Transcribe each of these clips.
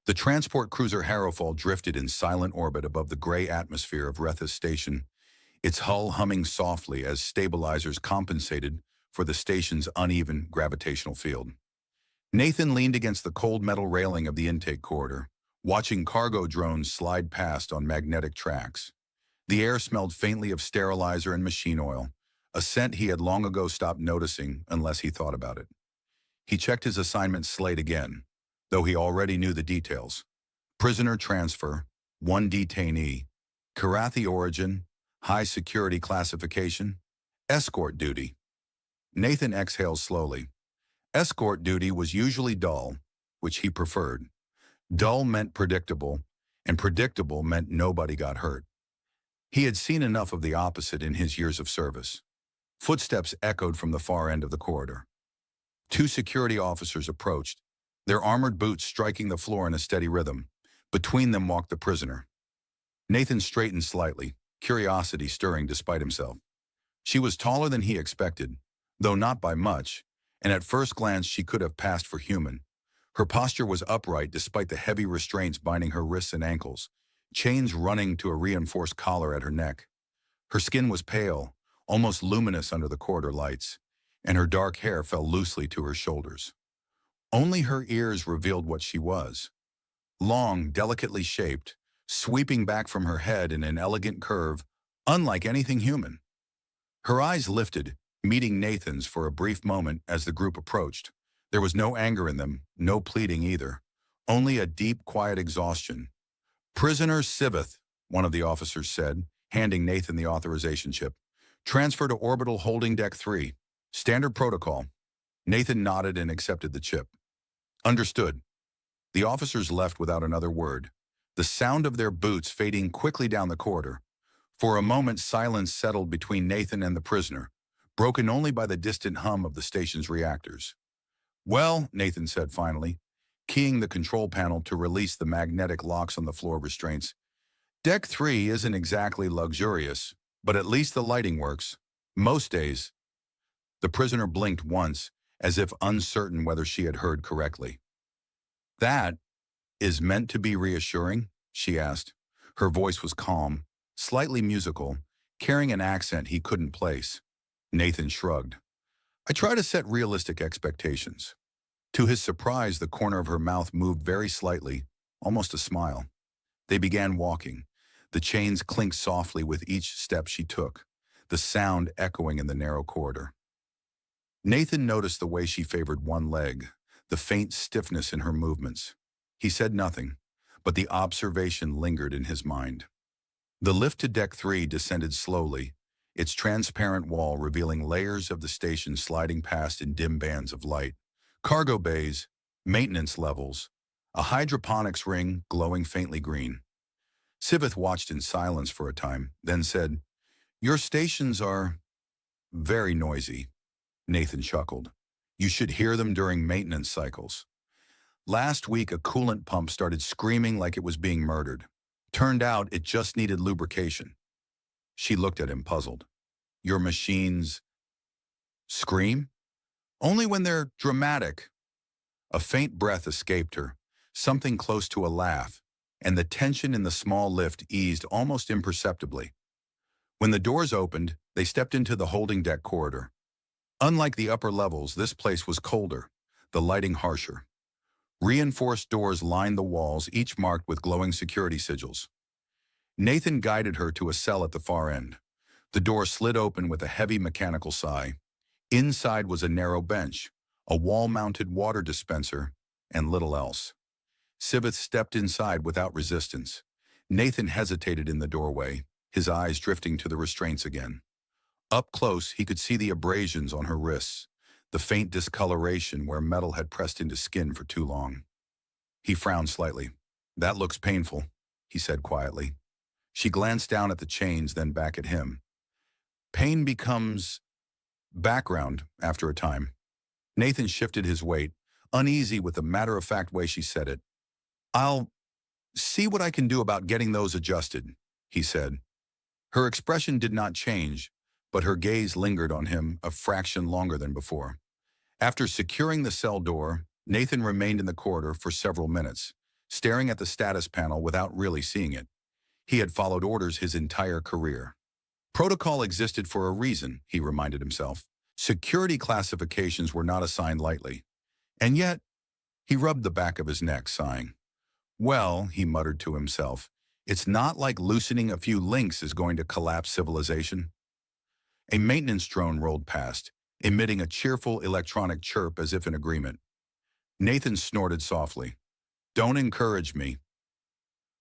The transport cruiser Harrowfall drifted in silent orbit above the gray atmosphere of Rethus Station, its hull humming softly as stabilizers compensated for the station's uneven gravitational field. Nathan leaned against the cold metal railing of the intake corridor, watching cargo drones slide past on magnetic tracks. The air smelled faintly of sterilizer and machine oil, a scent he had long ago stopped noticing unless he thought about it. He checked his assignment slate again, though he already knew the details. Prisoner transfer, one detainee, Karathi origin, high security classification, escort duty. Nathan exhaled slowly. Escort duty was usually dull, which he preferred. Dull meant predictable, and predictable meant nobody got hurt. He had seen enough of the opposite in his years of service. Footsteps echoed from the far end of the corridor. Two security officers approached, their armored boots striking the floor in a steady rhythm. Between them walked the prisoner. Nathan straightened slightly, curiosity stirring despite himself. She was taller than he expected, though not by much, and at first glance she could have passed for human. Her posture was upright despite the heavy restraints binding her wrists and ankles, chains running to a reinforced collar at her neck. Her skin was pale, almost luminous under the corridor lights, and her dark hair fell loosely to her shoulders. Only her ears revealed what she was. Long, delicately shaped, sweeping back from her head in an elegant curve, unlike anything human. Her eyes lifted, meeting Nathan's for a brief moment as the group approached. There was no anger in them, no pleading either, only a deep, quiet exhaustion. "Prisoner Syveth," one of the officers said, handing Nathan the authorization chip. "Transfer to orbital holding deck 3. Standard protocol." Nathan nodded and accepted the chip. "Understood." The officers left without another word, the sound of their boots fading quickly down the corridor. For a moment, silence settled between Nathan and the prisoner, broken only by the distant hum of the station's reactors. "Well," Nathan said finally, keying the control panel to release the magnetic locks on the floor restraints. "Deck 3 isn't exactly luxurious, but at least the lighting works. Most days." The prisoner blinked once, as if uncertain whether she had heard correctly. "That is meant to be reassuring?" she asked. Her voice was calm, slightly musical, carrying an accent he couldn't place. Nathan shrugged. "I try to set realistic expectations." To his surprise, the corner of her mouth moved very slightly, almost a smile. They began walking. The chains clinked softly with each step she took, the sound echoing in the narrow corridor. Nathan noticed the way she favored one leg, the faint stiffness in her movements. He said nothing, but the observation lingered in his mind. The lift to deck 3 descended slowly, its transparent wall revealing layers of the station sliding past in dim bands of light. Cargo bays, maintenance levels, a hydroponics ring glowing faintly green. Syveth watched in silence for a time, then said, "Your stations are very noisy." Nathan chuckled. "You should hear them during maintenance cycles. Last week, a coolant pump started screaming like it was being murdered. Turned out it just needed lubrication." She looked at him, puzzled. "Your machines scream?" "Only when they're dramatic." A faint breath escaped her, something close to a laugh, and the tension in the small lift eased almost imperceptibly. When the doors opened, they stepped into the holding deck corridor. Unlike the upper levels, this place was colder, the lighting harsher. Reinforced doors lined the walls, each marked with glowing security sigils. Nathan guided her to a cell at the far end. The door slid open with a heavy mechanical sigh. Inside was a narrow bench, a wall-mounted water dispenser, and little else. Syveth stepped inside without resistance. Nathan hesitated in the doorway, his eyes drifting to the restraints again. Up close, he could see the abrasions on her wrists, the faint discoloration where metal had pressed into skin for too long. He frowned slightly. "That looks painful," he said quietly. She glanced down at the chains, then back at him. "Pain becomes background after a time." Nathan shifted his weight, uneasy with the matter-of-fact way she said it. "I'll see what I can do about getting those adjusted," he said. Her expression did not change, but her gaze lingered on him a fraction longer than before. After securing the cell door, Nathan remained in the corridor for several minutes, staring at the status panel without really seeing it. He had followed orders his entire career. Protocol existed for a reason, he reminded himself. Security classifications were not assigned lightly. And yet, he rubbed the back of his neck, sighing. Well, he muttered to himself, it's not like loosening a few links is going to collapse civilization. A maintenance drone rolled past, emitting a cheerful electronic chirp as if in agreement. Nathan snorted softly. Don't encourage me.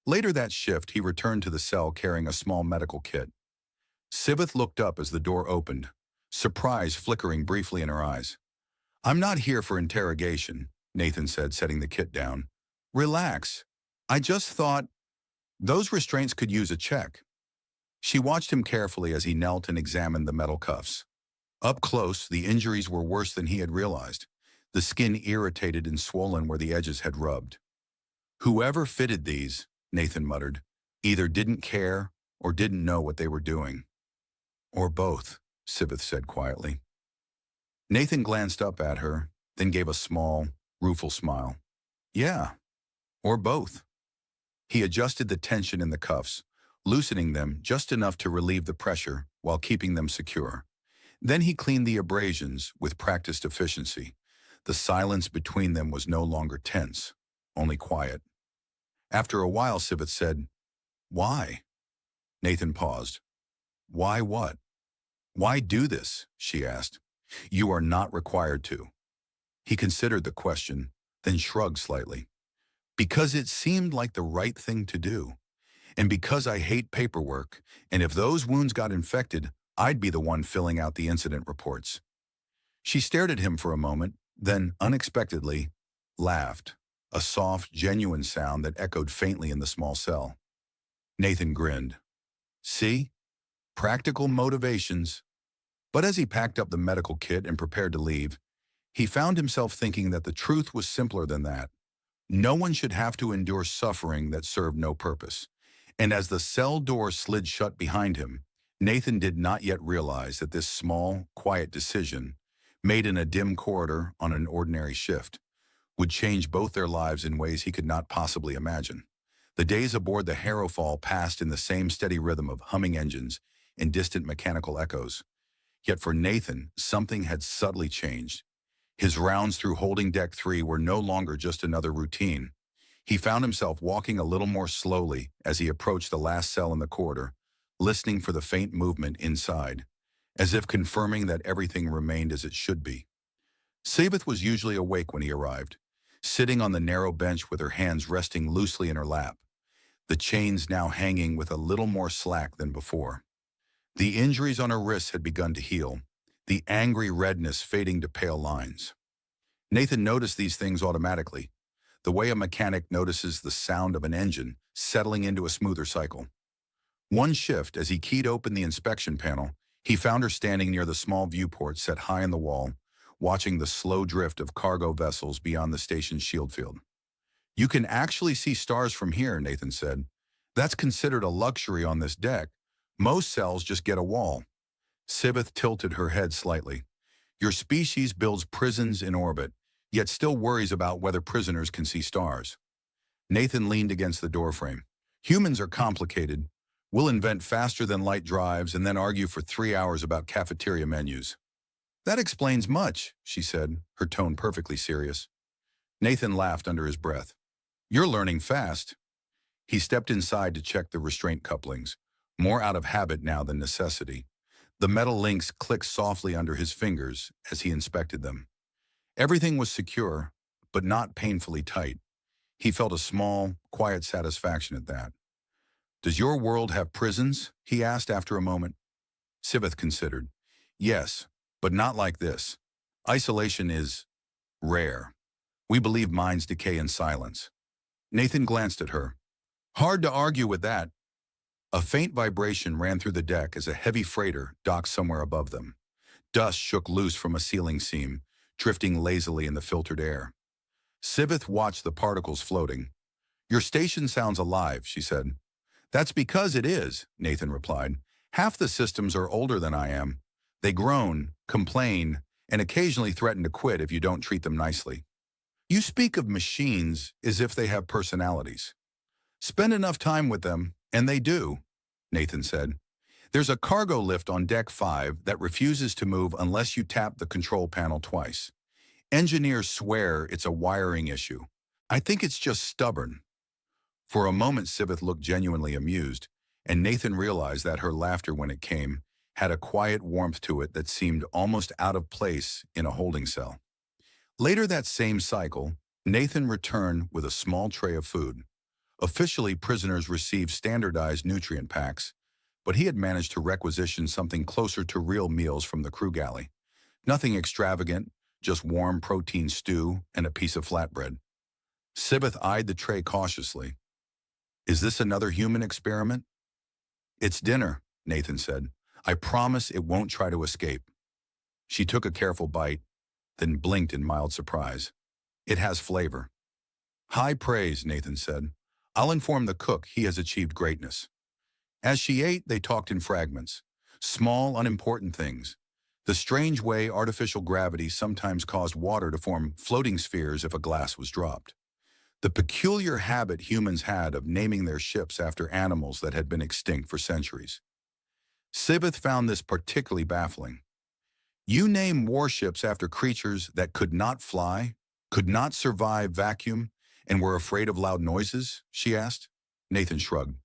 Later that shift, he returned to the cell carrying a small medical kit. Syveth looked up as the door opened, surprise flickering briefly in her eyes. I'm not here for interrogation, Nathan said, setting the kit down. Relax. I just thought those restraints could use a check. She watched him carefully as he knelt and examined the metal cuffs. Up close, the injuries were worse than he had realized, the skin irritated and swollen where the edges had rubbed. Whoever fitted these, Nathan muttered, either didn't care or didn't know what they were doing. Or both, Syveth said quietly. Nathan glanced up at her, then gave a small, rueful smile. Yeah, or both. He adjusted the tension in the cuffs, loosening them just enough to relieve the pressure while keeping them secure. Then he cleaned the abrasions with practiced efficiency. The silence between them was no longer tense, only quiet. After a while, Syveth said, Why? Nathan paused. Why what? Why do this? She asked. You are not required to. He considered the question, then shrugged slightly. Because it seemed like the right thing to do. And because I hate paperwork, and if those wounds got infected, I'd be the one filling out the incident reports. She stared at him for a moment, then, unexpectedly, laughed, a soft, genuine sound that echoed faintly in the small cell. Nathan grinned. See? Practical motivations. But as he packed up the medical kit and prepared to leave, he found himself thinking that the truth was simpler than that. No one should have to endure suffering that served no purpose. And as the cell door slid shut behind him, Nathan did not yet realize that this small, quiet decision, made in a dim corridor on an ordinary shift, would change both their lives in ways he could not possibly imagine. The days aboard the Harrowfall passed in the same steady rhythm of humming engines and distant mechanical echoes. Yet for Nathan, something had subtly changed. His rounds through Holding Deck 3 were no longer just another routine. He found himself walking a little more slowly as he approached the last cell in the corridor, listening for the faint movement inside, as if confirming that everything remained as it should be. Syveth was usually awake when he arrived, sitting on the narrow bench with her hands resting loosely in her lap, the chains now hanging with a little more slack than before. The injuries on her wrists had begun to heal, the angry redness fading to pale lines. Nathan noticed these things automatically, the way a mechanic notices the sound of an engine settling into a smoother cycle. One shift, as he keyed open the inspection panel, he found her standing near the small viewport set high in the wall, watching the slow drift of cargo vessels beyond the station's shield field. You can actually see stars from here, Nathan said. That's considered a luxury on this deck. Most cells just get a wall. Syveth tilted her head slightly. Your species builds prisons in orbit, yet still worries about whether prisoners can see stars. Nathan leaned against the doorframe. Humans are complicated. We'll invent faster-than-light drives and then argue for 3 hours about cafeteria menus. That explains much, she said, her tone perfectly serious. Nathan laughed under his breath. You're learning fast. He stepped inside to check the restraint couplings, more out of habit now than necessity. The metal links clicked softly under his fingers as he inspected them. Everything was secure, but not painfully tight. He felt a small, quiet satisfaction at that. Does your world have prisons? He asked after a moment. Syveth considered. Yes, but not like this. Isolation is rare. We believe minds decay in silence. Nathan glanced at her. Hard to argue with that. A faint vibration ran through the deck as a heavy freighter docked somewhere above them. Dust shook loose from a ceiling seam, drifting lazily in the filtered air. Syveth watched the particles floating. Your station sounds alive, she said. That's because it is, Nathan replied. Half the systems are older than I am. They groan, complain, and occasionally threaten to quit if you don't treat them nicely. You speak of machines as if they have personalities. Spend enough time with them, and they do, Nathan said. There's a cargo lift on Deck 5 that refuses to move unless you tap the control panel twice. Engineers swear it's a wiring issue. I think it's just stubborn. For a moment, Syveth looked genuinely amused, and Nathan realized that her laughter, when it came, had a quiet warmth to it that seemed almost out of place in a holding cell. Later that same cycle, Nathan returned with a small tray of food. Officially, prisoners received standardized nutrient packs, but he had managed to requisition something closer to real meals from the crew galley. Nothing extravagant, just warm protein stew and a piece of flatbread. Syveth eyed the tray cautiously. Is this another human experiment? It's dinner, Nathan said. I promise it won't try to escape. She took a careful bite, then blinked in mild surprise. It has flavor. High praise, Nathan said. I'll inform the cook he has achieved greatness. As she ate, they talked in fragments. Small, unimportant things. The strange way artificial gravity sometimes caused water to form floating spheres if a glass was dropped. The peculiar habit humans had of naming their ships after animals that had been extinct for centuries. Syveth found this particularly baffling. You name warships after creatures that could not fly, could not survive vacuum, and were afraid of loud noises? She asked. Nathan shrugged.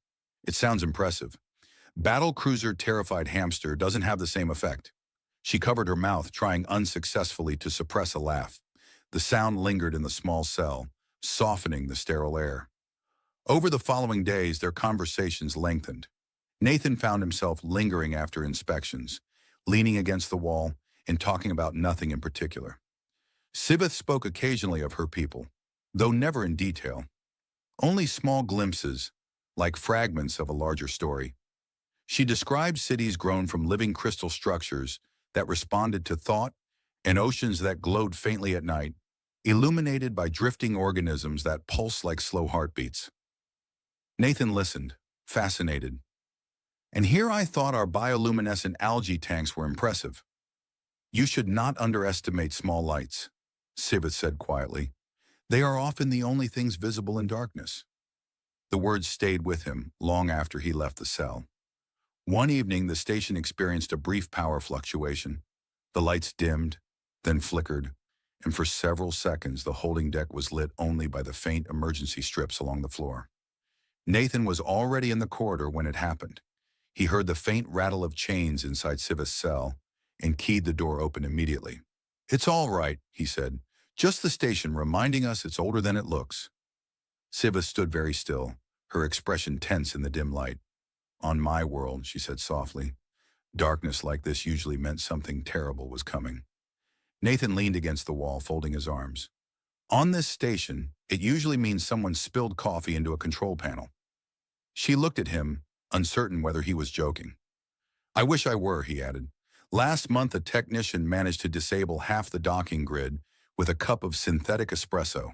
It sounds impressive. Battle cruiser terrified hamster doesn't have the same effect. She covered her mouth, trying unsuccessfully to suppress a laugh. The sound lingered in the small cell, softening the sterile air. Over the following days, their conversations lengthened. Nathan found himself lingering after inspections, leaning against the wall and talking about nothing in particular. Syveth spoke occasionally of her people, though never in detail. Only small glimpses, like fragments of a larger story. She described cities grown from living crystal structures that responded to thought and oceans that glowed faintly at night, illuminated by drifting organisms that pulse like slow heartbeats. Nathan listened, fascinated. And here I thought our bioluminescent algae tanks were impressive. You should not underestimate small lights, Syveth said quietly. They are often the only things visible in darkness. The words stayed with him long after he left the cell. One evening, the station experienced a brief power fluctuation. The lights dimmed, then flickered, and for several seconds the holding deck was lit only by the faint emergency strips along the floor. Nathan was already in the corridor when it happened. He heard the faint rattle of chains inside Syveth's cell and keyed the door open immediately. It's all right, he said. Just the station reminding us it's older than it looks. Syveth stood very still, her expression tense in the dim light. On my world, she said softly. Darkness like this usually meant something terrible was coming. Nathan leaned against the wall, folding his arms. On this station, it usually means someone spilled coffee into a control panel. She looked at him, uncertain whether he was joking. I wish I were, he added. Last month, a technician managed to disable half the docking grid with a cup of synthetic espresso,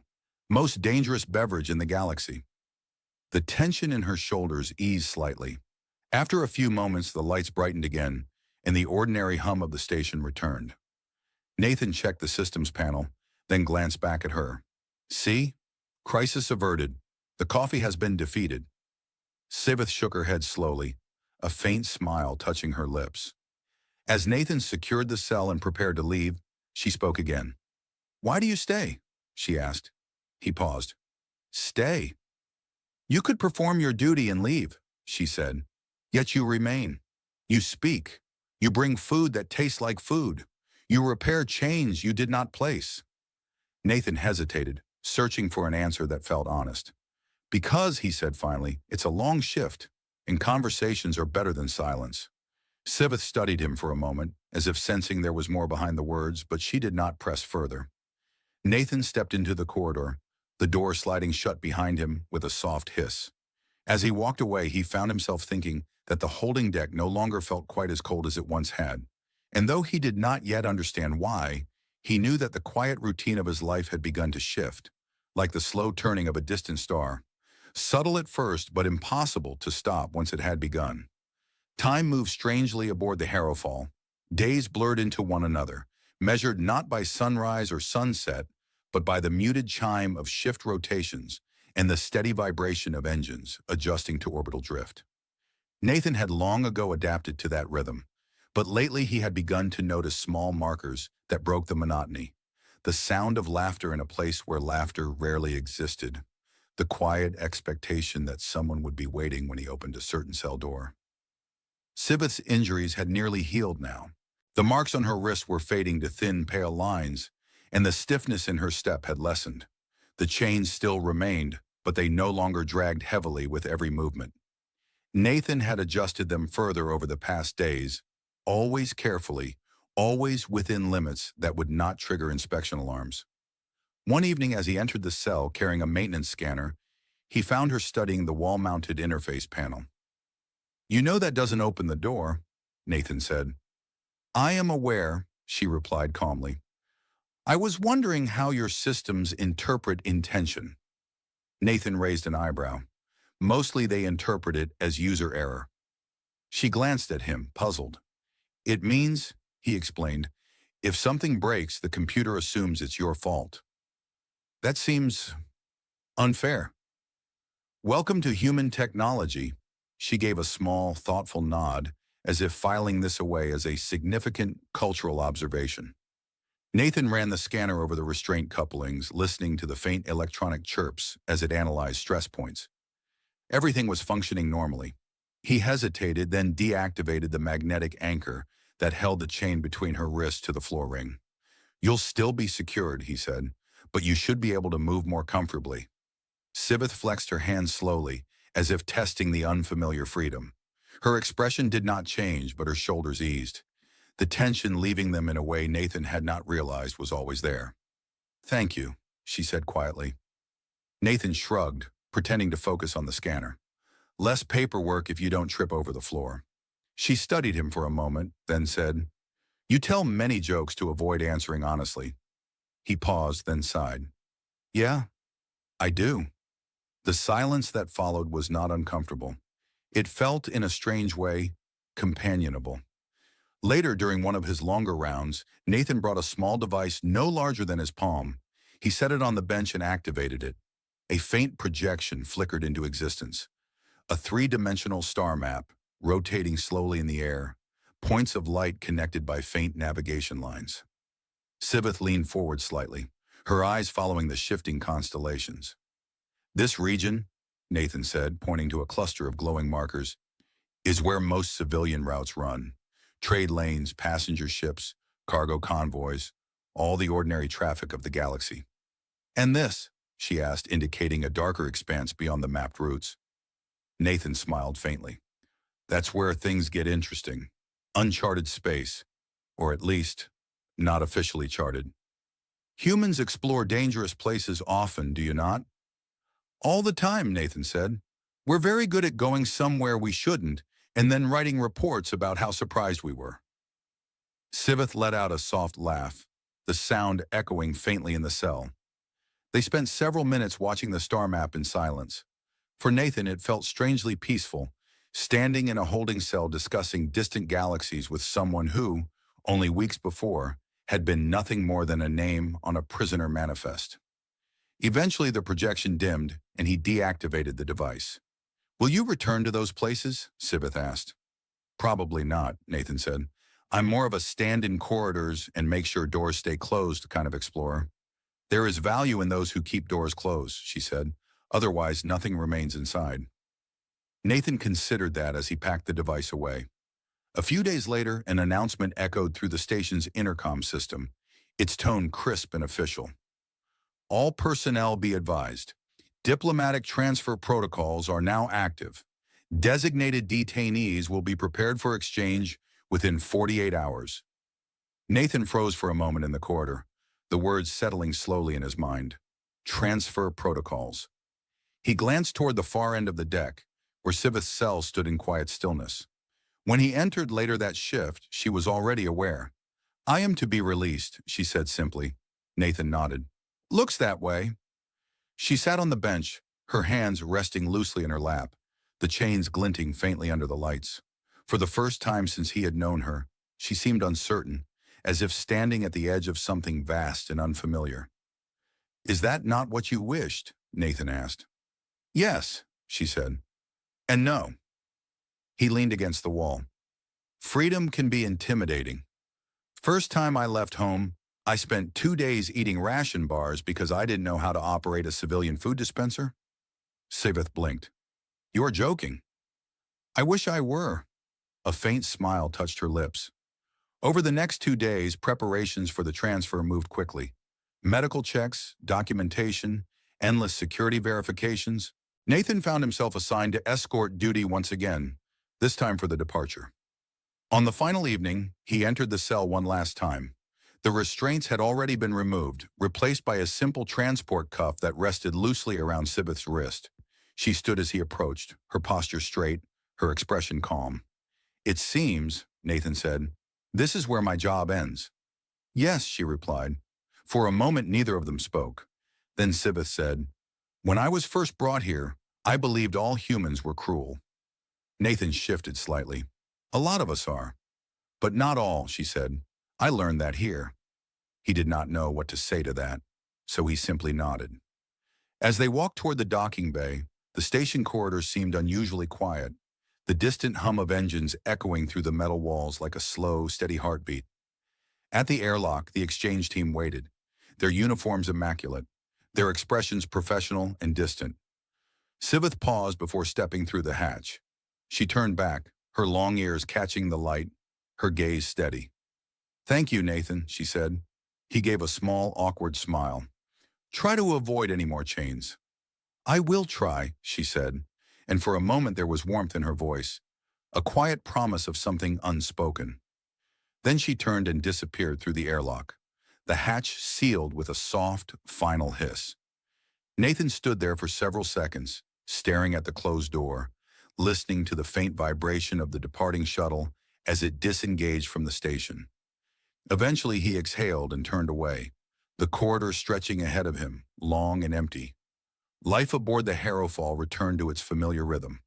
most dangerous beverage in the galaxy. The tension in her shoulders eased slightly. After a few moments, the lights brightened again, and the ordinary hum of the station returned. Nathan checked the systems panel, then glanced back at her. See? Crisis averted. The coffee has been defeated. Syveth shook her head slowly, a faint smile touching her lips. As Nathan secured the cell and prepared to leave, she spoke again. Why do you stay? She asked. He paused. Stay? You could perform your duty and leave, she said. Yet you remain. You speak. You bring food that tastes like food. You repair chains you did not place. Nathan hesitated, searching for an answer that felt honest. Because, he said finally, it's a long shift, and conversations are better than silence. Syveth studied him for a moment, as if sensing there was more behind the words, but she did not press further. Nathan stepped into the corridor, the door sliding shut behind him with a soft hiss. As he walked away, he found himself thinking that the holding deck no longer felt quite as cold as it once had. And though he did not yet understand why, he knew that the quiet routine of his life had begun to shift, like the slow turning of a distant star. Subtle at first, but impossible to stop once it had begun. Time moved strangely aboard the Harrowfall. Days blurred into one another, measured not by sunrise or sunset, but by the muted chime of shift rotations and the steady vibration of engines adjusting to orbital drift. Nathan had long ago adapted to that rhythm, but lately he had begun to notice small markers that broke the monotony. The sound of laughter in a place where laughter rarely existed. The quiet expectation that someone would be waiting when he opened a certain cell door. Syveth's injuries had nearly healed now. The marks on her wrist were fading to thin, pale lines, and the stiffness in her step had lessened. The chains still remained, but they no longer dragged heavily with every movement. Nathan had adjusted them further over the past days, always carefully, always within limits that would not trigger inspection alarms. One evening as he entered the cell carrying a maintenance scanner, he found her studying the wall-mounted interface panel. "You know that doesn't open the door," Nathan said. "I am aware," she replied calmly. "I was wondering how your systems interpret intention." Nathan raised an eyebrow. "Mostly they interpret it as user error." She glanced at him, puzzled. "It means," he explained, "if something breaks, the computer assumes it's your fault. That seems unfair." "Welcome to human technology." She gave a small, thoughtful nod, as if filing this away as a significant cultural observation. Nathan ran the scanner over the restraint couplings, listening to the faint electronic chirps as it analyzed stress points. Everything was functioning normally. He hesitated, then deactivated the magnetic anchor that held the chain between her wrist to the floor ring. "You'll still be secured," he said, "but you should be able to move more comfortably." Syveth flexed her hands slowly, as if testing the unfamiliar freedom. Her expression did not change, but her shoulders eased. The tension leaving them in a way Nathan had not realized was always there. "Thank you," she said quietly. Nathan shrugged, pretending to focus on the scanner. "Less paperwork if you don't trip over the floor." She studied him for a moment, then said, "You tell many jokes to avoid answering honestly." He paused, then sighed. "Yeah, I do." The silence that followed was not uncomfortable. It felt, in a strange way, companionable. Later, during one of his longer rounds, Nathan brought a small device no larger than his palm. He set it on the bench and activated it. A faint projection flickered into existence. A three-dimensional star map, rotating slowly in the air, points of light connected by faint navigation lines. Syveth leaned forward slightly, her eyes following the shifting constellations. "This region," Nathan said, pointing to a cluster of glowing markers, "is where most civilian routes run. Trade lanes, passenger ships, cargo convoys, all the ordinary traffic of the galaxy." "And this?" she asked, indicating a darker expanse beyond the mapped routes. Nathan smiled faintly. "That's where things get interesting. Uncharted space, or at least, not officially charted. Humans explore dangerous places often, do you not?" "All the time," Nathan said. "We're very good at going somewhere we shouldn't, and then writing reports about how surprised we were." Syveth let out a soft laugh, the sound echoing faintly in the cell. They spent several minutes watching the star map in silence. For Nathan, it felt strangely peaceful, standing in a holding cell discussing distant galaxies with someone who, only weeks before, had been nothing more than a name on a prisoner manifest. Eventually, the projection dimmed, and he deactivated the device. "Will you return to those places?" Syveth asked. "Probably not," Nathan said. "I'm more of a stand in corridors and make sure doors stay closed kind of explorer." "There is value in those who keep doors closed," she said. "Otherwise, nothing remains inside." Nathan considered that as he packed the device away. A few days later, an announcement echoed through the station's intercom system, its tone crisp and official. "All personnel be advised. Diplomatic transfer protocols are now active. Designated detainees will be prepared for exchange within 48 hours. Nathan froze for a moment in the corridor, the words settling slowly in his mind. Transfer protocols. He glanced toward the far end of the deck, where Syveth's cell stood in quiet stillness. When he entered later that shift, she was already aware. "I am to be released," she said simply. Nathan nodded. "Looks that way." She sat on the bench, her hands resting loosely in her lap, the chains glinting faintly under the lights. For the first time since he had known her, she seemed uncertain, as if standing at the edge of something vast and unfamiliar. Is that not what you wished? Nathan asked. Yes, she said. And no. He leaned against the wall. Freedom can be intimidating. First time I left home, I spent 2 days eating ration bars because I didn't know how to operate a civilian food dispenser. Syveth blinked. You're joking. I wish I were. A faint smile touched her lips. Over the next 2 days, preparations for the transfer moved quickly. Medical checks, documentation, endless security verifications. Nathan found himself assigned to escort duty once again, this time for the departure. On the final evening, he entered the cell one last time. The restraints had already been removed, replaced by a simple transport cuff that rested loosely around Syveth's wrist. She stood as he approached, her posture straight, her expression calm. It seems, Nathan said, this is where my job ends. Yes, she replied. For a moment, neither of them spoke. Then Syveth said, when I was first brought here, I believed all humans were cruel. Nathan shifted slightly. A lot of us are. But not all, she said. I learned that here. He did not know what to say to that, so he simply nodded. As they walked toward the docking bay, the station corridor seemed unusually quiet, the distant hum of engines echoing through the metal walls like a slow, steady heartbeat. At the airlock, the exchange team waited, their uniforms immaculate, their expressions professional and distant. Syveth paused before stepping through the hatch. She turned back, her long ears catching the light, her gaze steady. Thank you, Nathan, she said. He gave a small, awkward smile. Try to avoid any more chains. I will try, she said, and for a moment there was warmth in her voice, a quiet promise of something unspoken. Then she turned and disappeared through the airlock. The hatch sealed with a soft, final hiss. Nathan stood there for several seconds, staring at the closed door, listening to the faint vibration of the departing shuttle as it disengaged from the station. Eventually he exhaled and turned away, the corridor stretching ahead of him, long and empty. Life aboard the Harrowfall returned to its familiar rhythm.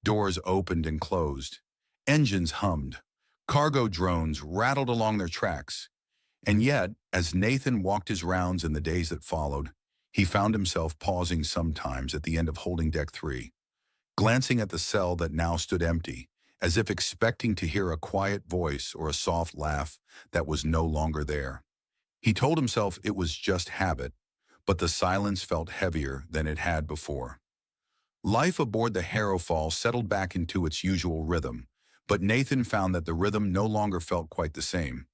Doors opened and closed. Engines hummed. Cargo drones rattled along their tracks. And yet, as Nathan walked his rounds in the days that followed, he found himself pausing sometimes at the end of holding deck 3, glancing at the cell that now stood empty, as if expecting to hear a quiet voice or a soft laugh that was no longer there. He told himself it was just habit, but the silence felt heavier than it had before. Life aboard the Harrowfall settled back into its usual rhythm, but Nathan found that the rhythm no longer felt quite the same.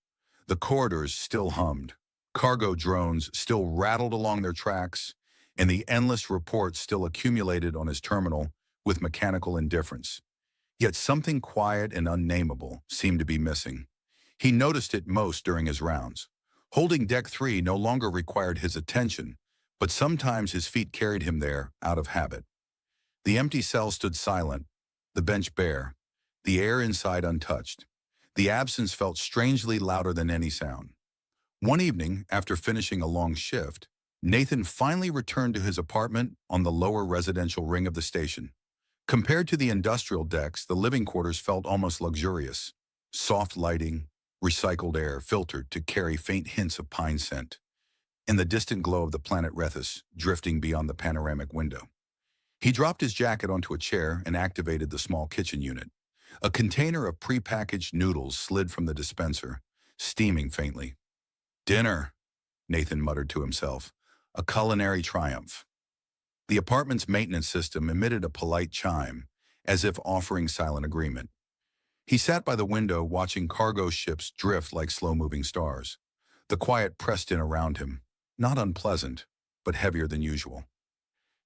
The corridors still hummed, cargo drones still rattled along their tracks, and the endless reports still accumulated on his terminal with mechanical indifference. Yet something quiet and unnameable seemed to be missing. He noticed it most during his rounds. Holding deck 3 no longer required his attention, but sometimes his feet carried him there out of habit. The empty cell stood silent, the bench bare, the air inside untouched. The absence felt strangely louder than any sound. One evening, after finishing a long shift, Nathan finally returned to his apartment on the lower residential ring of the station. Compared to the industrial decks, the living quarters felt almost luxurious. Soft lighting, recycled air filtered to carry faint hints of pine scent, and the distant glow of the planet Rethus drifting beyond the panoramic window. He dropped his jacket onto a chair and activated the small kitchen unit. A container of prepackaged noodles slid from the dispenser, steaming faintly. Dinner, Nathan muttered to himself, a culinary triumph. The apartment's maintenance system emitted a polite chime, as if offering silent agreement. He sat by the window watching cargo ships drift like slow-moving stars. The quiet pressed in around him, not unpleasant, but heavier than usual.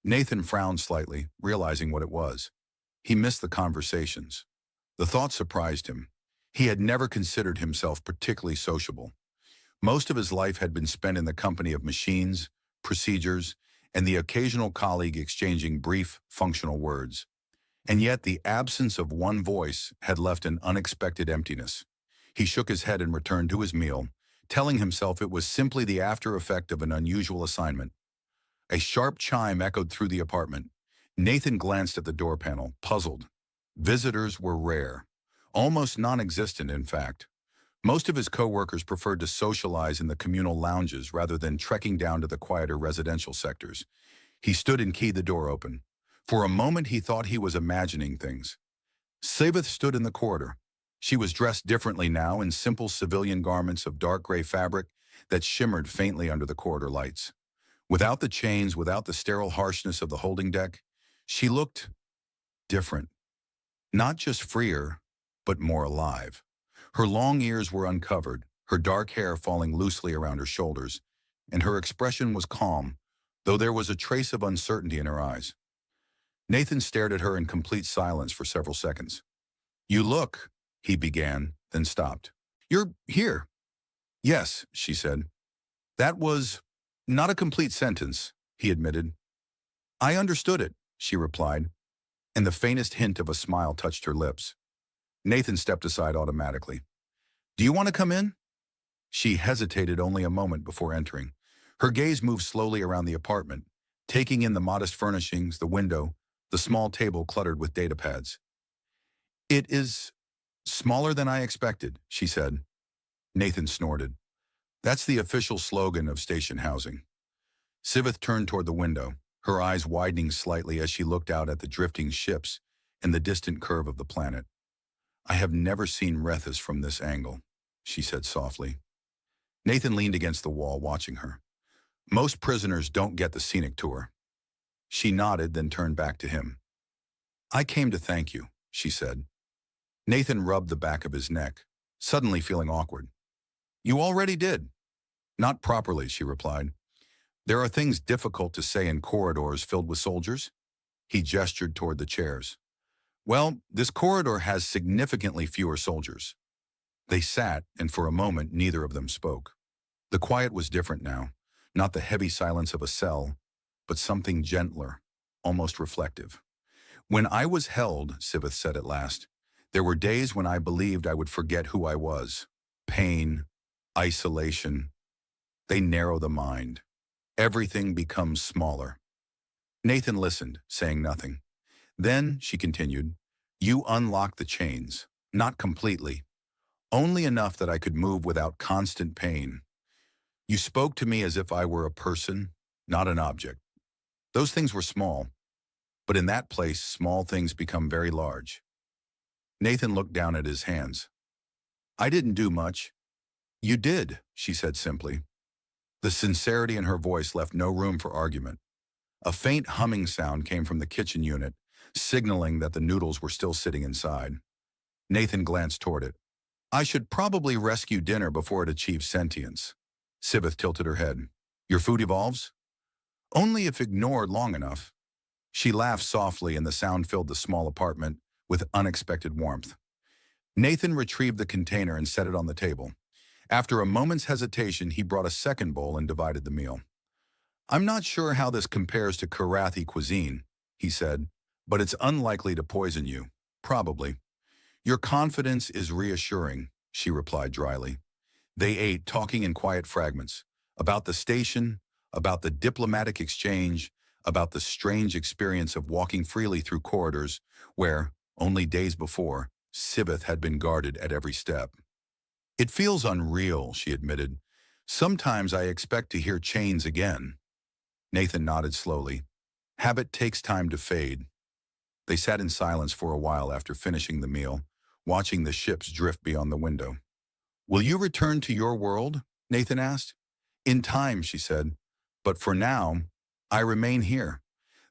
Nathan frowned slightly, realizing what it was. He missed the conversations. The thought surprised him. He had never considered himself particularly sociable. Most of his life had been spent in the company of machines, procedures, and the occasional colleague exchanging brief, functional words. And yet the absence of one voice had left an unexpected emptiness. He shook his head and returned to his meal, telling himself it was simply the after effect of an unusual assignment. A sharp chime echoed through the apartment. Nathan glanced at the door panel, puzzled. Visitors were rare, almost non-existent in fact. Most of his coworkers preferred to socialize in the communal lounges rather than trekking down to the quieter residential sectors. He stood and keyed the door open. For a moment, he thought he was imagining things. Syveth stood in the corridor. She was dressed differently now in simple civilian garments of dark gray fabric that shimmered faintly under the corridor lights. Without the chains, without the sterile harshness of the holding deck, she looked different. Not just freer, but more alive. Her long ears were uncovered, her dark hair falling loosely around her shoulders, and her expression was calm, though there was a trace of uncertainty in her eyes. Nathan stared at her in complete silence for several seconds. "You look," he began, then stopped. "You're here." "Yes," she said. "That was not a complete sentence," he admitted. "I understood it," she replied, and the faintest hint of a smile touched her lips. Nathan stepped aside automatically. "Do you want to come in?" She hesitated only a moment before entering. Her gaze moved slowly around the apartment, taking in the modest furnishings, the window, the small table cluttered with data pads. "It is smaller than I expected," she said. Nathan snorted. "That's the official slogan of station housing." Syveth turned toward the window, her eyes widening slightly as she looked out at the drifting ships and the distant curve of the planet. "I have never seen Rethus from this angle," she said softly. Nathan leaned against the wall, watching her. "Most prisoners don't get the scenic tour." She nodded, then turned back to him. "I came to thank you," she said. Nathan rubbed the back of his neck, suddenly feeling awkward. "You already did." "Not properly," she replied. "There are things difficult to say in corridors filled with soldiers." He gestured toward the chairs. "Well, this corridor has significantly fewer soldiers." They sat, and for a moment neither of them spoke. The quiet was different now, not the heavy silence of a cell, but something gentler, almost reflective. "When I was held," Syveth said at last, "there were days when I believed I would forget who I was. Pain, isolation, they narrow the mind. Everything becomes smaller." Nathan listened, saying nothing. "Then," she continued, "you unlocked the chains, not completely, only enough that I could move without constant pain. You spoke to me as if I were a person, not an object. Those things were small, but in that place, small things become very large." Nathan looked down at his hands. "I didn't do much." "You did," she said simply. The sincerity in her voice left no room for argument. A faint humming sound came from the kitchen unit, signaling that the noodles were still sitting inside. Nathan glanced toward it. "I should probably rescue dinner before it achieves sentience." Syveth tilted her head. "Your food evolves?" "Only if ignored long enough." She laughed softly, and the sound filled the small apartment with unexpected warmth. Nathan retrieved the container and set it on the table. After a moment's hesitation, he brought a second bowl and divided the meal. "I'm not sure how this compares to Karathi cuisine," he said, "but it's unlikely to poison you. Probably." "Your confidence is reassuring," she replied dryly. They ate, talking in quiet fragments, about the station, about the diplomatic exchange, about the strange experience of walking freely through corridors where, only days before, Syveth had been guarded at every step. "It feels unreal," she admitted. "Sometimes I expect to hear chains again." Nathan nodded slowly. "Habit takes time to fade." They sat in silence for a while after finishing the meal, watching the ships drift beyond the window. "Will you return to your world?" Nathan asked. "In time," she said. "But for now, I remain here.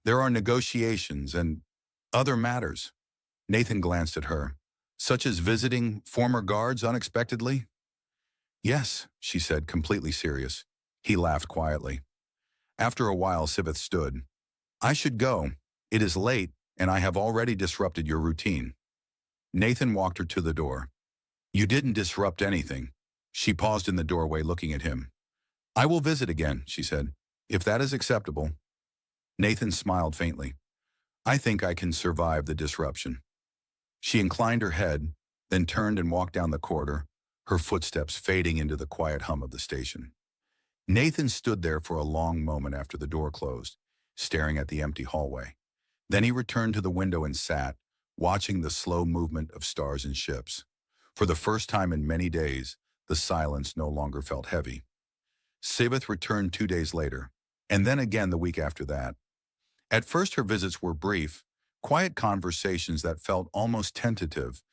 There are negotiations and other matters." Nathan glanced at her. "Such as visiting former guards unexpectedly?" "Yes," she said, completely serious. He laughed quietly. After a while, Syveth stood. "I should go. It is late, and I have already disrupted your routine." Nathan walked her to the door. "You didn't disrupt anything." She paused in the doorway, looking at him. "I will visit again," she said, "if that is acceptable." Nathan smiled faintly. "I think I can survive the disruption." She inclined her head, then turned and walked down the corridor, her footsteps fading into the quiet hum of the station. Nathan stood there for a long moment after the door closed, staring at the empty hallway. Then he returned to the window and sat, watching the slow movement of stars and ships. For the first time in many days, the silence no longer felt heavy. Syveth returned 2 days later, and then again the week after that. At first her visits were brief, quiet conversations that felt almost tentative,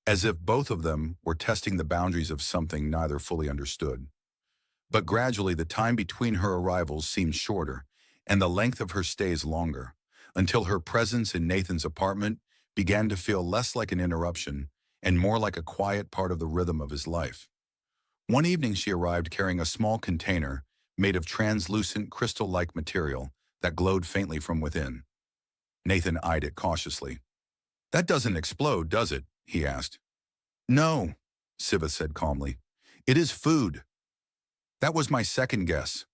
as if both of them were testing the boundaries of something neither fully understood. But gradually the time between her arrivals seemed shorter, and the length of her stays longer, until her presence in Nathan's apartment began to feel less like an interruption and more like a quiet part of the rhythm of his life. One evening she arrived carrying a small container made of translucent crystal-like material that glowed faintly from within. Nathan eyed it cautiously. "That doesn't explode, does it?" he asked. "No," Syveth said calmly. "It is food." "That was my second guess."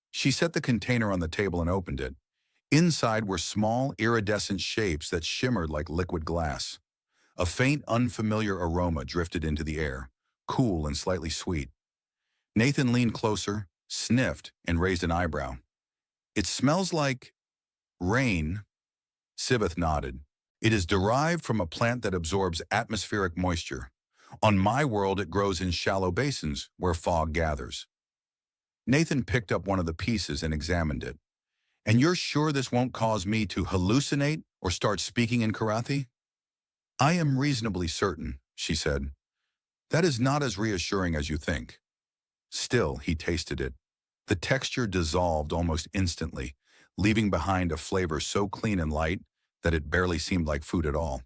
She set the container on the table and opened it. Inside were small, iridescent shapes that shimmered like liquid glass. A faint, unfamiliar aroma drifted into the air, cool and slightly sweet. Nathan leaned closer, sniffed, and raised an eyebrow. "It smells like rain." Syveth nodded. "It is derived from a plant that absorbs atmospheric moisture. On my world, it grows in shallow basins where fog gathers." Nathan picked up one of the pieces and examined it. "And you're sure this won't cause me to hallucinate or start speaking in Karathi?" "I am reasonably certain," she said. "That is not as reassuring as you think." Still, he tasted it. The texture dissolved almost instantly, leaving behind a flavor so clean and light that it barely seemed like food at all.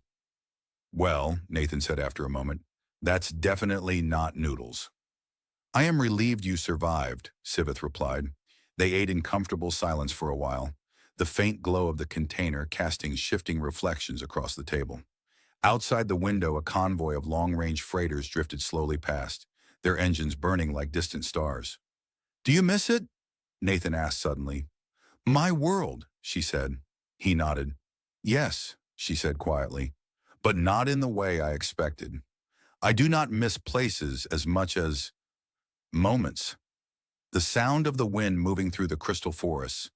"Well," Nathan said after a moment, "that's definitely not noodles." "I am relieved you survived," Syveth replied. They ate in comfortable silence for a while, the faint glow of the container casting shifting reflections across the table. Outside the window, a convoy of long-range freighters drifted slowly past, their engines burning like distant stars. "Do you miss it?" Nathan asked suddenly. "My world," she said. He nodded. "Yes," she said quietly, "but not in the way I expected. I do not miss places as much as moments. The sound of the wind moving through the crystal forests,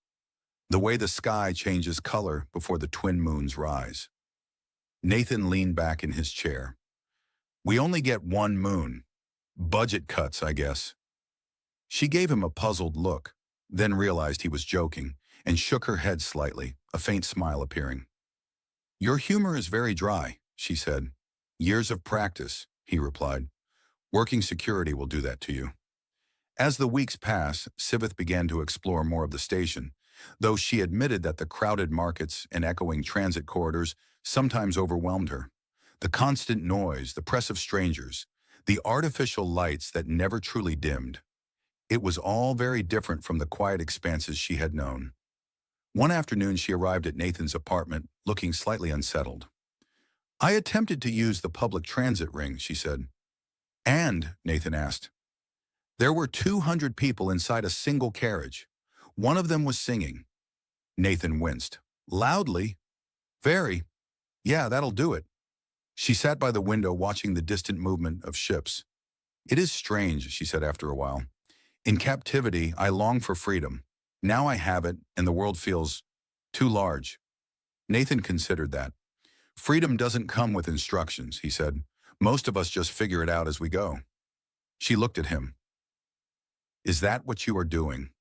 the way the sky changes color before the twin moons rise." Nathan leaned back in his chair. "We only get one moon. Budget cuts, I guess." She gave him a puzzled look, then realized he was joking, and shook her head slightly, a faint smile appearing. "Your humor is very dry," she said. "Years of practice," he replied. "Working security will do that to you." As the weeks passed, Syveth began to explore more of the station, though she admitted that the crowded markets and echoing transit corridors sometimes overwhelmed her. The constant noise, the press of strangers, the artificial lights that never truly dimmed. It was all very different from the quiet expanses she had known. One afternoon she arrived at Nathan's apartment, looking slightly unsettled. "I attempted to use the public transit ring," she said. "And?" Nathan asked. "There were 200 people inside a single carriage. One of them was singing." Nathan winced. "Loudly?" "Very. Yeah, that'll do it." She sat by the window watching the distant movement of ships. "It is strange," she said after a while. "In captivity, I long for freedom. Now I have it, and the world feels too large." Nathan considered that. "Freedom doesn't come with instructions," he said. "Most of us just figure it out as we go." She looked at him. "Is that what you are doing?"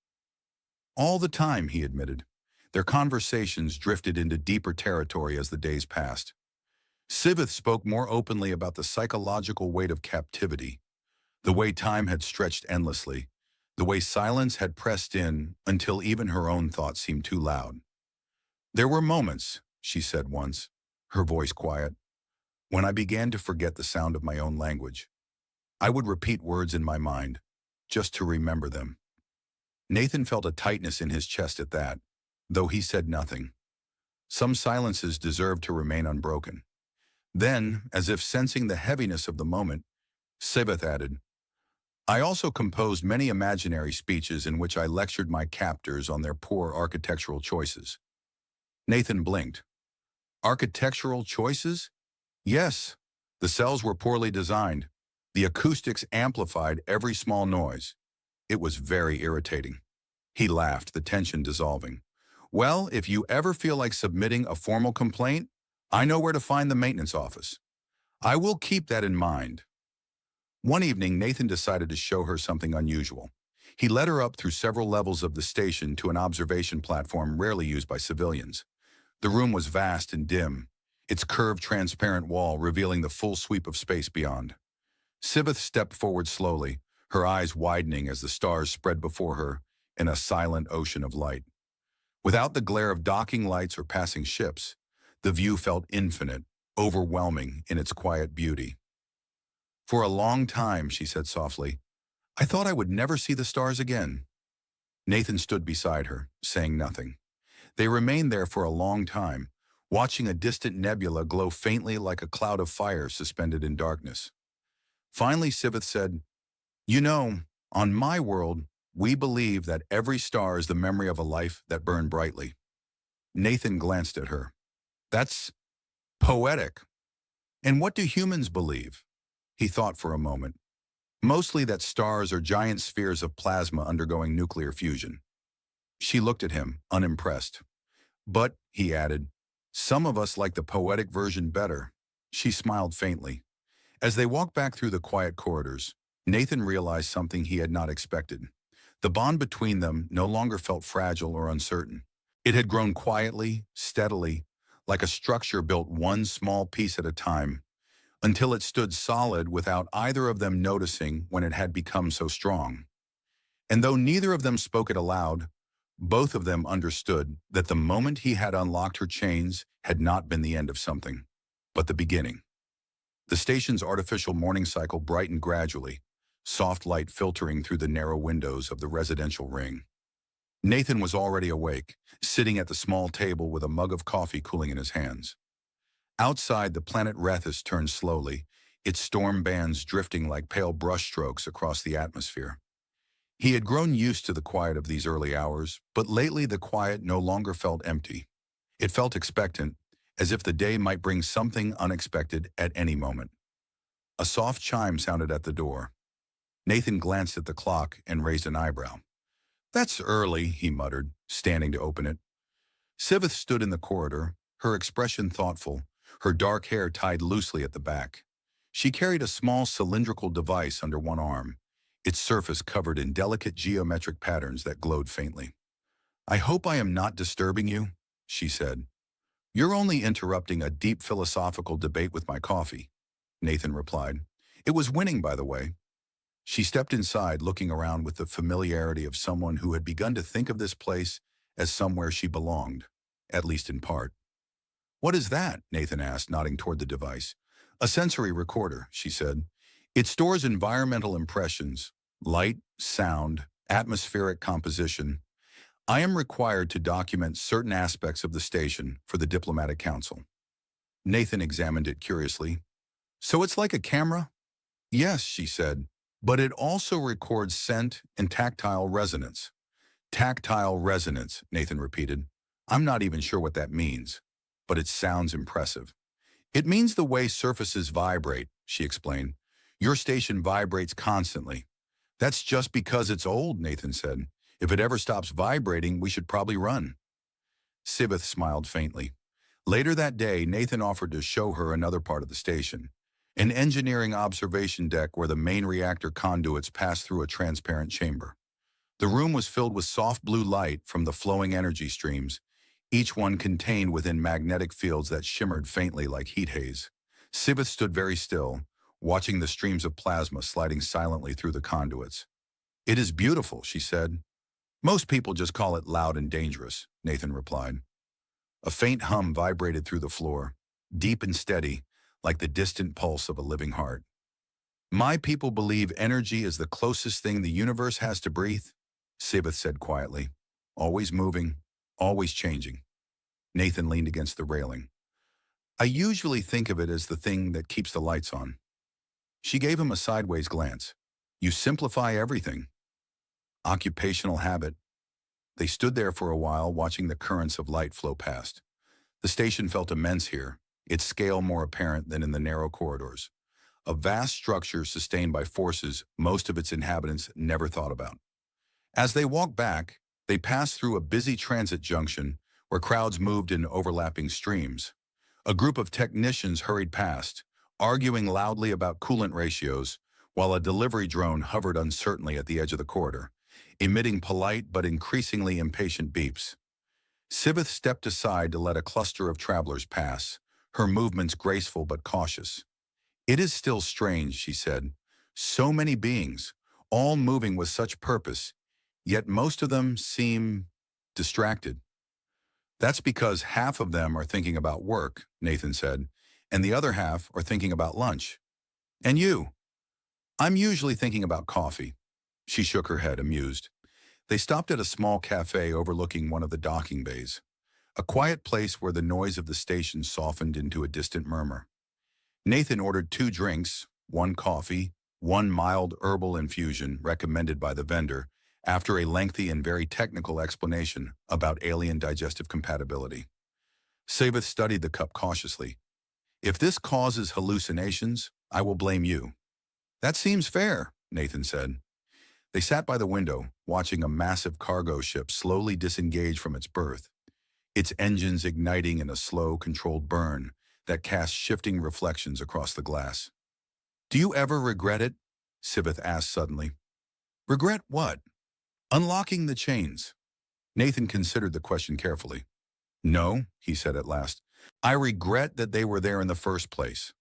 "All the time," he admitted. Their conversations drifted into deeper territory as the days passed. Syveth spoke more openly about the psychological weight of captivity, the way time had stretched endlessly, the way silence had pressed in until even her own thoughts seemed too loud. "There were moments," she said once, her voice quiet, "when I began to forget the sound of my own language. I would repeat words in my mind, just to remember them." Nathan felt a tightness in his chest at that, though he said nothing. Some silences deserved to remain unbroken. Then, as if sensing the heaviness of the moment, Syveth added, "I also composed many imaginary speeches in which I lectured my captors on their poor architectural choices." Nathan blinked. "Architectural choices?" "Yes. The cells were poorly designed. The acoustics amplified every small noise. It was very irritating." He laughed, the tension dissolving. "Well, if you ever feel like submitting a formal complaint, I know where to find the maintenance office." "I will keep that in mind." One evening, Nathan decided to show her something unusual. He led her up through several levels of the station to an observation platform rarely used by civilians. The room was vast and dim, its curved, transparent wall revealing the full sweep of space beyond. Syveth stepped forward slowly, her eyes widening as the stars spread before her in a silent ocean of light. Without the glare of docking lights or passing ships, the view felt infinite, overwhelming in its quiet beauty. "For a long time," she said softly, "I thought I would never see the stars again." Nathan stood beside her, saying nothing. They remained there for a long time, watching a distant nebula glow faintly like a cloud of fire suspended in darkness. Finally, Syveth said, "You know, on my world, we believe that every star is the memory of a life that burned brightly." Nathan glanced at her. "That's poetic. And what do humans believe?" He thought for a moment. "Mostly that stars are giant spheres of plasma undergoing nuclear fusion." She looked at him, unimpressed. "But," he added, "some of us like the poetic version better." She smiled faintly. As they walked back through the quiet corridors, Nathan realized something he had not expected. The bond between them no longer felt fragile or uncertain. It had grown quietly, steadily, like a structure built one small piece at a time, until it stood solid without either of them noticing when it had become so strong. And though neither of them spoke it aloud, both of them understood that the moment he had unlocked her chains had not been the end of something, but the beginning. The station's artificial morning cycle brightened gradually, soft light filtering through the narrow windows of the residential ring. Nathan was already awake, sitting at the small table with a mug of coffee cooling in his hands. Outside, the planet Rethus turned slowly, its storm bands drifting like pale brushstrokes across the atmosphere. He had grown used to the quiet of these early hours, but lately the quiet no longer felt empty. It felt expectant, as if the day might bring something unexpected at any moment. A soft chime sounded at the door. Nathan glanced at the clock and raised an eyebrow. "That's early," he muttered, standing to open it. Syveth stood in the corridor, her expression thoughtful, her dark hair tied loosely at the back. She carried a small cylindrical device under one arm, its surface covered in delicate geometric patterns that glowed faintly. "I hope I am not disturbing you," she said. "You're only interrupting a deep philosophical debate with my coffee," Nathan replied. "It was winning, by the way." She stepped inside, looking around with the familiarity of someone who had begun to think of this place as somewhere she belonged, at least in part. "What is that?" Nathan asked, nodding toward the device. "A sensory recorder," she said. "It stores environmental impressions, light, sound, atmospheric composition. I am required to document certain aspects of the station for the Diplomatic Council." Nathan examined it curiously. "So it's like a camera?" "Yes," she said, "but it also records scent and tactile resonance." "Tactile resonance," Nathan repeated. "I'm not even sure what that means, but it sounds impressive." "It means the way surfaces vibrate," she explained. "Your station vibrates constantly." "That's just because it's old," Nathan said. "If it ever stops vibrating, we should probably run." Syveth smiled faintly. Later that day, Nathan offered to show her another part of the station, an engineering observation deck where the main reactor conduits passed through a transparent chamber. The room was filled with soft blue light from the flowing energy streams, each one contained within magnetic fields that shimmered faintly like heat haze. Syveth stood very still, watching the streams of plasma sliding silently through the conduits. "It is beautiful," she said. "Most people just call it loud and dangerous," Nathan replied. A faint hum vibrated through the floor, deep and steady, like the distant pulse of a living heart. "My people believe energy is the closest thing the universe has to breathe," Syveth said quietly. "Always moving, always changing." Nathan leaned against the railing. "I usually think of it as the thing that keeps the lights on." She gave him a sideways glance. "You simplify everything." "Occupational habit." They stood there for a while, watching the currents of light flow past. The station felt immense here, its scale more apparent than in the narrow corridors. A vast structure sustained by forces most of its inhabitants never thought about. As they walked back, they passed through a busy transit junction where crowds moved in overlapping streams. A group of technicians hurried past, arguing loudly about coolant ratios, while a delivery drone hovered uncertainly at the edge of the corridor, emitting polite but increasingly impatient beeps. Syveth stepped aside to let a cluster of travelers pass, her movements graceful but cautious. "It is still strange," she said. "So many beings, all moving with such purpose, yet most of them seem distracted." "That's because half of them are thinking about work," Nathan said, "and the other half are thinking about lunch. And you?" "I'm usually thinking about coffee." She shook her head, amused. They stopped at a small cafe overlooking one of the docking bays, a quiet place where the noise of the station softened into a distant murmur. Nathan ordered 2 drinks, one coffee, one mild herbal infusion recommended by the vendor, after a lengthy and very technical explanation about alien digestive compatibility. Syveth studied the cup cautiously. "If this causes hallucinations, I will blame you." "That seems fair," Nathan said. They sat by the window, watching a massive cargo ship slowly disengage from its berth, its engines igniting in a slow, controlled burn that cast shifting reflections across the glass. "Do you ever regret it?" Syveth asked suddenly. "Regret what?" "Unlocking the chains." Nathan considered the question carefully. "No," he said at last. "I regret that they were there in the first place."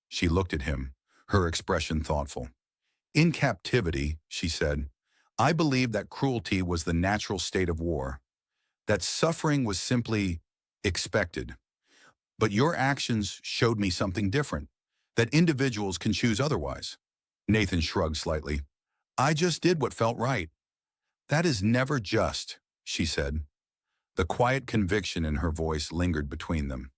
She looked at him, her expression thoughtful. "In captivity," she said, "I believed that cruelty was the natural state of war, that suffering was simply expected. But your actions showed me something different, that individuals can choose otherwise." Nathan shrugged slightly. "I just did what felt right." "That is never just," she said. The quiet conviction in her voice lingered between them.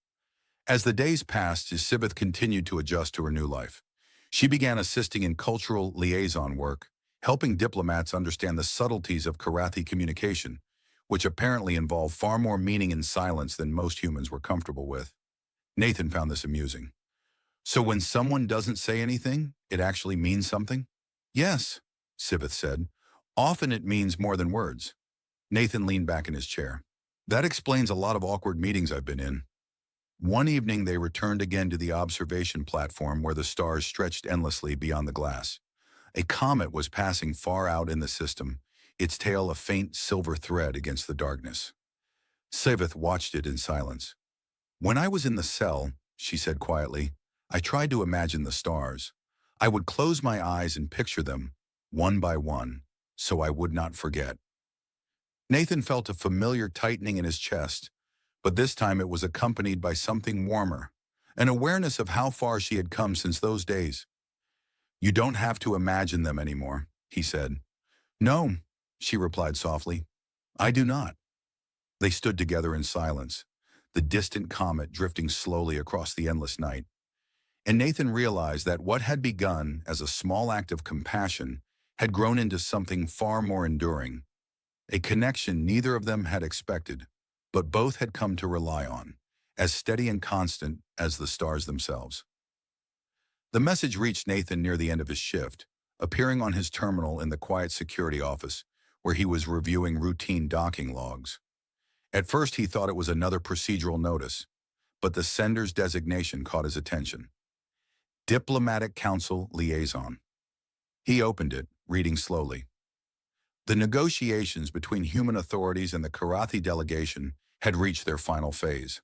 As the days passed, Syveth continued to adjust to her new life. She began assisting in cultural liaison work, helping diplomats understand the subtleties of Karathi communication, which apparently involve far more meaning in silence than most humans were comfortable with. Nathan found this amusing. "So when someone doesn't say anything, it actually means something?" "Yes," Syveth said. "Often it means more than words." Nathan leaned back in his chair. "That explains a lot of awkward meetings I've been in." One evening they returned again to the observation platform where the stars stretched endlessly beyond the glass. A comet was passing far out in the system, its tail a faint silver thread against the darkness. Syveth watched it in silence. "When I was in the cell," she said quietly, "I tried to imagine the stars. I would close my eyes and picture them, one by one, so I would not forget." Nathan felt a familiar tightening in his chest, but this time it was accompanied by something warmer, an awareness of how far she had come since those days. "You don't have to imagine them anymore," he said. "No," she replied softly. "I do not." They stood together in silence, the distant comet drifting slowly across the endless night. And Nathan realized that what had begun as a small act of compassion had grown into something far more enduring, a connection neither of them had expected, but both had come to rely on, as steady and constant as the stars themselves. The message reached Nathan near the end of his shift, appearing on his terminal in the quiet security office, where he was reviewing routine docking logs. At first he thought it was another procedural notice, but the sender's designation caught his attention. Diplomatic Council Liaison. He opened it, reading slowly. The negotiations between human authorities and the Karathi delegation had reached their final phase.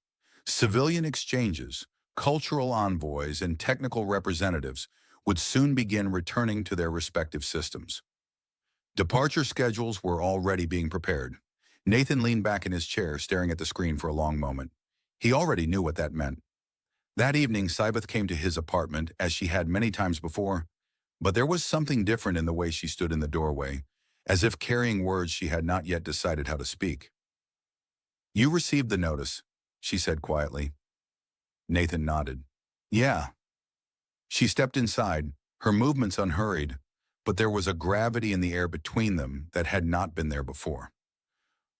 Civilian exchanges, cultural envoys, and technical representatives would soon begin returning to their respective systems. Departure schedules were already being prepared. Nathan leaned back in his chair, staring at the screen for a long moment. He already knew what that meant. That evening, Syveth came to his apartment, as she had many times before, but there was something different in the way she stood in the doorway, as if carrying words she had not yet decided how to speak. "You received the notice," she said quietly. Nathan nodded. "Yeah." She stepped inside, her movements unhurried, but there was a gravity in the air between them that had not been there before.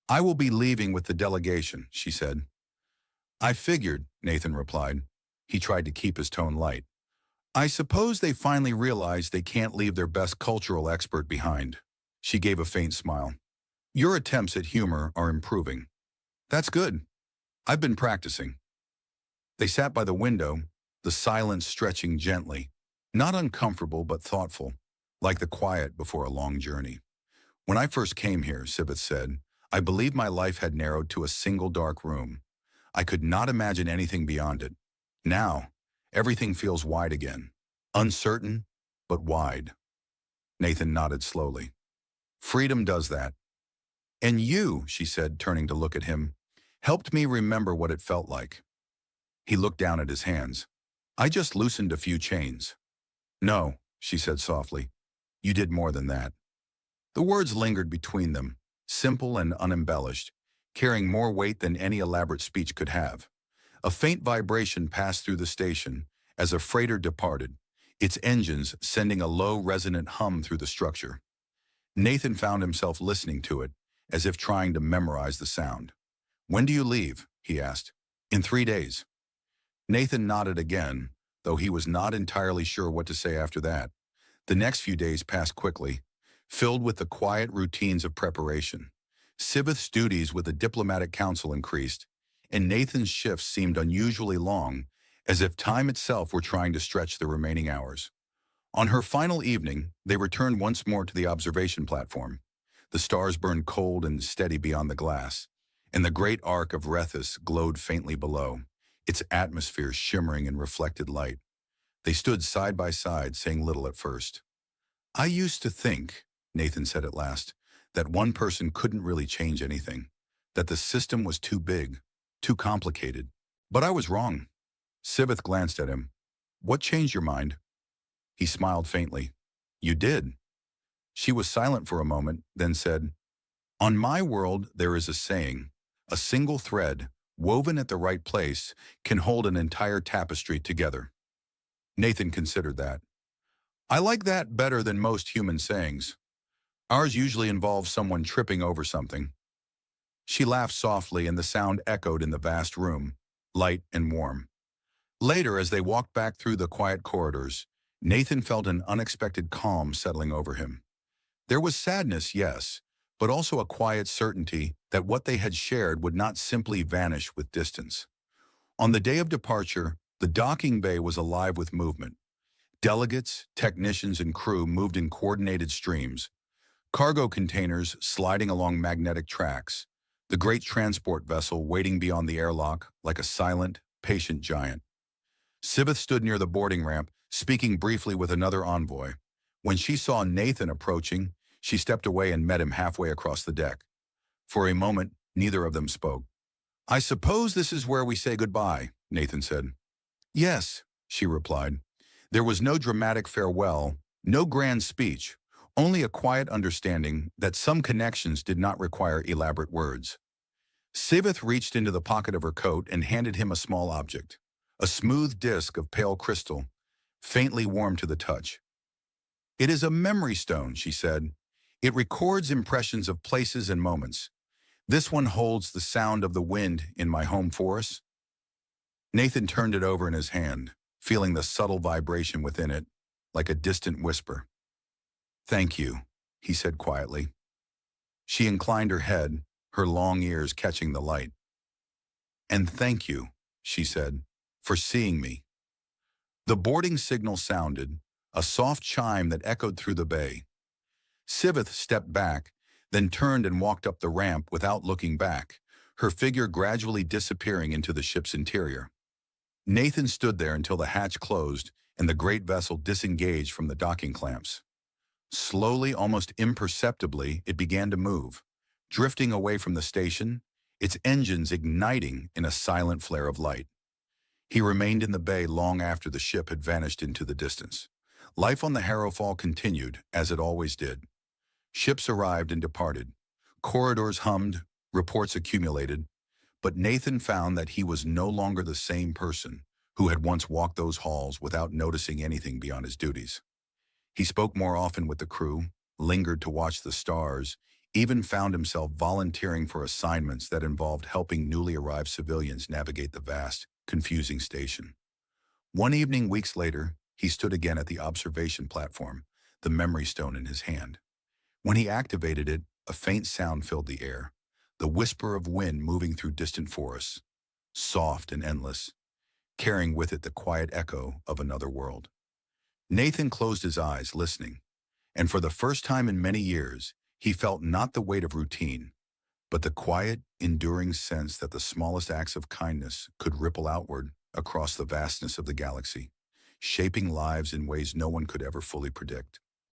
"I will be leaving with the delegation," she said. "I figured," Nathan replied. He tried to keep his tone light. "I suppose they finally realized they can't leave their best cultural expert behind." She gave a faint smile. "Your attempts at humor are improving." "That's good. I've been practicing." They sat by the window, the silence stretching gently, not uncomfortable but thoughtful. like the quiet before a long journey. When I first came here, Syveth said, I believed my life had narrowed to a single dark room. I could not imagine anything beyond it. Now, everything feels wide again. Uncertain, but wide. Nathan nodded slowly. Freedom does that. And you, she said, turning to look at him, helped me remember what it felt like. He looked down at his hands. I just loosened a few chains. No, she said softly. You did more than that. The words lingered between them, simple and unembellished, carrying more weight than any elaborate speech could have. A faint vibration passed through the station as a freighter departed, its engines sending a low, resonant hum through the structure. Nathan found himself listening to it, as if trying to memorize the sound. When do you leave? He asked. In 3 days. Nathan nodded again, though he was not entirely sure what to say after that. The next few days passed quickly, filled with the quiet routines of preparation. Syveth's duties with the diplomatic council increased, and Nathan's shifts seemed unusually long, as if time itself were trying to stretch the remaining hours. On her final evening, they returned once more to the observation platform. The stars burned cold and steady beyond the glass, and the great arc of Rethus glowed faintly below, its atmosphere shimmering in reflected light. They stood side by side, saying little at first. I used to think, Nathan said at last, that one person couldn't really change anything, that the system was too big, too complicated. But I was wrong. Syveth glanced at him. What changed your mind? He smiled faintly. You did. She was silent for a moment, then said, On my world there is a saying, a single thread, woven at the right place, can hold an entire tapestry together. Nathan considered that. I like that better than most human sayings. Ours usually involves someone tripping over something. She laughed softly and the sound echoed in the vast room, light and warm. Later, as they walked back through the quiet corridors, Nathan felt an unexpected calm settling over him. There was sadness, yes, but also a quiet certainty that what they had shared would not simply vanish with distance. On the day of departure, the docking bay was alive with movement. Delegates, technicians, and crew moved in coordinated streams, cargo containers sliding along magnetic tracks, the great transport vessel waiting beyond the airlock like a silent, patient giant. Syveth stood near the boarding ramp, speaking briefly with another envoy. When she saw Nathan approaching, she stepped away and met him halfway across the deck. For a moment, neither of them spoke. I suppose this is where we say goodbye, Nathan said. Yes, she replied. There was no dramatic farewell, no grand speech, only a quiet understanding that some connections did not require elaborate words. Syveth reached into the pocket of her coat and handed him a small object, a smooth disk of pale crystal, faintly warm to the touch. It is a memory stone, she said. It records impressions of places and moments. This one holds the sound of the wind in my home forest. Nathan turned it over in his hand, feeling the subtle vibration within it, like a distant whisper. Thank you, he said quietly. She inclined her head, her long ears catching the light. And thank you, she said, for seeing me. The boarding signal sounded, a soft chime that echoed through the bay. Syveth stepped back, then turned and walked up the ramp without looking back, her figure gradually disappearing into the ship's interior. Nathan stood there until the hatch closed and the great vessel disengaged from the docking clamps. Slowly, almost imperceptibly, it began to move, drifting away from the station, its engines igniting in a silent flare of light. He remained in the bay long after the ship had vanished into the distance. Life on the Harrowfall continued, as it always did. Ships arrived and departed. Corridors hummed, reports accumulated, but Nathan found that he was no longer the same person who had once walked those halls without noticing anything beyond his duties. He spoke more often with the crew, lingered to watch the stars, even found himself volunteering for assignments that involved helping newly arrived civilians navigate the vast, confusing station. One evening, weeks later, he stood again at the observation platform, the memory stone in his hand. When he activated it, a faint sound filled the air, the whisper of wind moving through distant forests, soft and endless, carrying with it the quiet echo of another world. Nathan closed his eyes, listening, And for the first time in many years, he felt not the weight of routine, but the quiet, enduring sense that the smallest acts of kindness could ripple outward across the vastness of the galaxy, shaping lives in ways no one could ever fully predict.